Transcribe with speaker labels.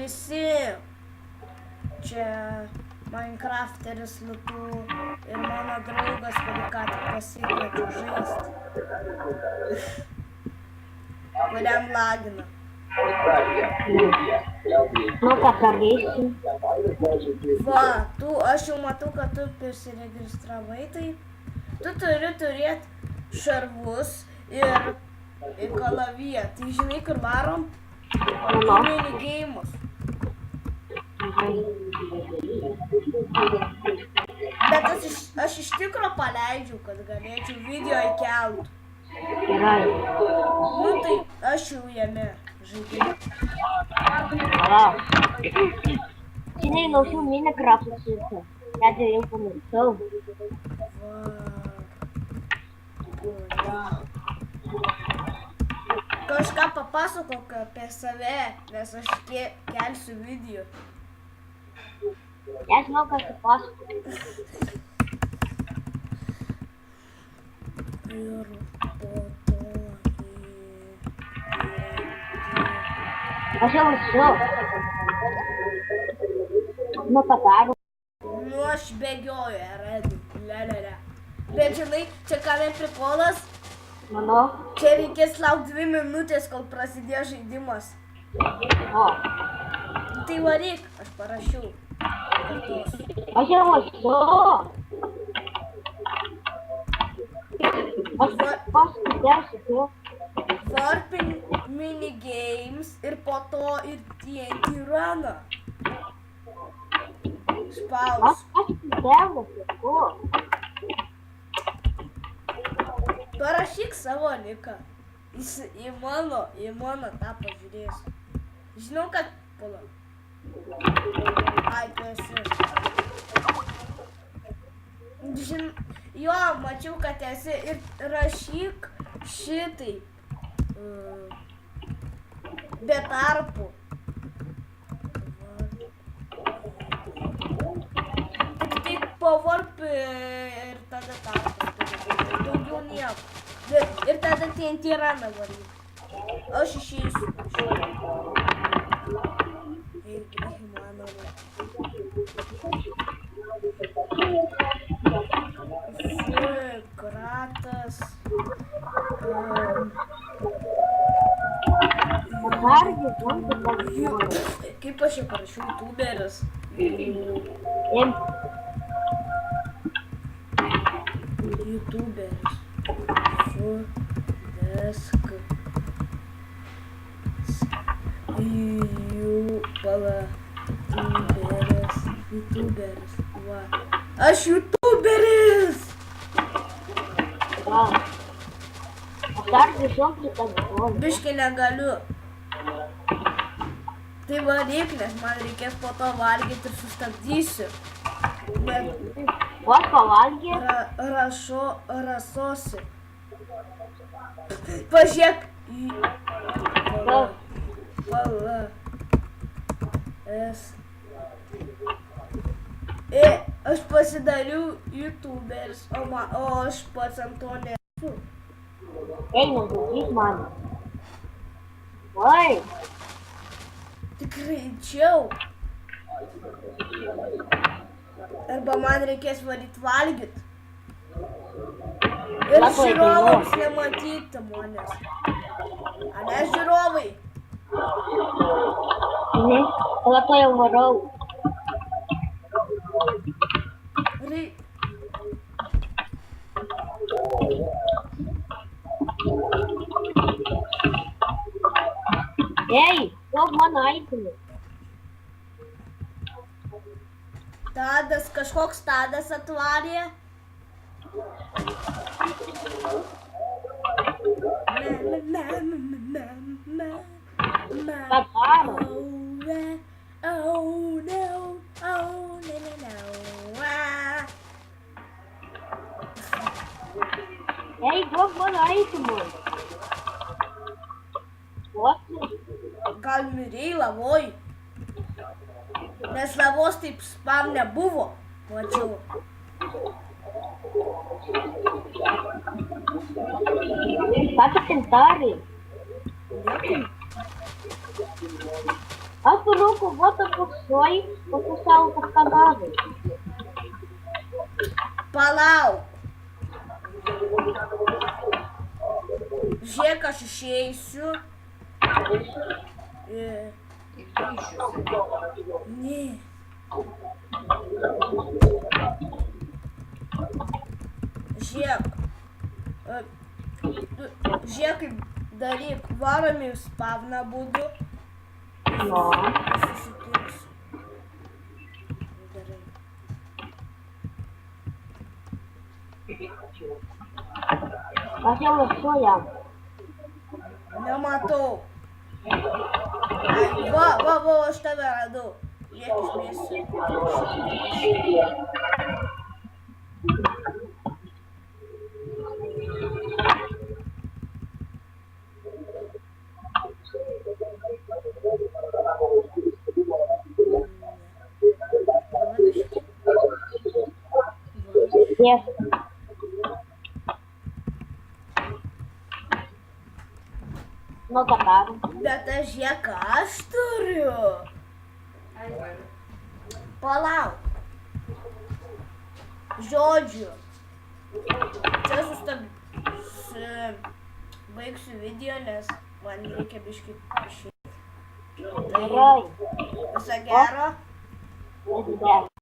Speaker 1: visi čia Minecrafteris Lutu ir mano draugas, kurį ką tik pasikviečiau žaisti. Kuriam lagina.
Speaker 2: Nu, ką pradėsiu.
Speaker 1: Va, aš jau matau, kad tu prisiregistravai, tai tu turi turėti šarvus ir kalaviją. Tai žinai, kur varom? Minigeimus. Bet aš iš tikro paleidžiu, kad galėčiau video įkelt.
Speaker 2: Gerai.
Speaker 1: Nu tai aš jau jame žaidžiu.
Speaker 2: Žinai, laukiau Minecraft'o šitą. Net jau pamiršau.
Speaker 1: Va. Kažką papasakok apie save, nes aš kelsiu video.
Speaker 2: Aš žinau, ką tu pasakok.
Speaker 1: Ir po to
Speaker 2: Aš jau esu. Nu, padariau.
Speaker 1: Nu, aš bėgioju, Eredai. Lelele. Bet žinai, čia ką vien prikolas?
Speaker 2: Mano.
Speaker 1: Čia reikės laukti 2 minutės, kol prasidėjo žaidimas.
Speaker 2: O.
Speaker 1: Tai varyk, aš parašiau.
Speaker 2: Aš jau esu. Aš paskutėsiu tu.
Speaker 1: Warping minigames ir po to ir TNT runą. Spaus.
Speaker 2: Aš paskutėsiu tu.
Speaker 1: Parašyk savo niką. Į mano tą pažiūrėsiu. Žinau, kad pala. Ai, tu esi. Jo, mačiau, kad esi ir rašyk šitaip. Be tarpų. Tik po warp ir tada tarpų. Daugiau nieko. Ir tada TNT runą varyk. Aš išeisiu. Irgi įmanoma. Kratas. Kaip aš jau parašiau, youtuberis. Youtuberis. Fudesk. Youtuberis. Va. Aš youtuberis!
Speaker 2: Va. Aš dar grįžau kitą žodį.
Speaker 1: Biškai negaliu. Tai varyk, nes man reikės po to valgyti ir sustabdysiu.
Speaker 2: Vos pavalgė?
Speaker 1: Rasosi. Pažiūrėk. Pala. Aš pasidariau youtuberis, o aš pats ant to nesu.
Speaker 2: Ei, nesakyk man. Oi.
Speaker 1: Tik greičiau. Arba man reikės varyti valgyti. Ir žiūrovams nematyti manęs. Ane žiūrovai?
Speaker 2: Ne, tada to jau varau. Ei, duok mano aitimų.
Speaker 1: Tadas, kažkoks Tadas atvarė.
Speaker 2: Ei, duok mano aitimų.
Speaker 1: Gal mirei lavoj? Nes lavos taip spam nebuvo, mačiau.
Speaker 2: Ką tu ten darai? Руку, вот опустой, покусал по канаве.
Speaker 1: Palauk. Žiūrėk, aš išeisiu. Ne. Žiūrėk. Žiūrėk, kaip daryk. Varom į spavną būdu.
Speaker 2: No.
Speaker 1: Susitiksiu. Gerai.
Speaker 2: Aš jau esu jam.
Speaker 1: Nematau. Ai, va, aš tave radau. Žiūrėk, išmėsiu.
Speaker 2: Yes. Nu, ką darom?
Speaker 1: Bet aš žiūrėk, ką aš turiu. Palauk. Žodžiu. Čia baigsiu video, nes man reikia biškį išeiti.
Speaker 2: Gerai.
Speaker 1: Viso gero.
Speaker 2: Gerai.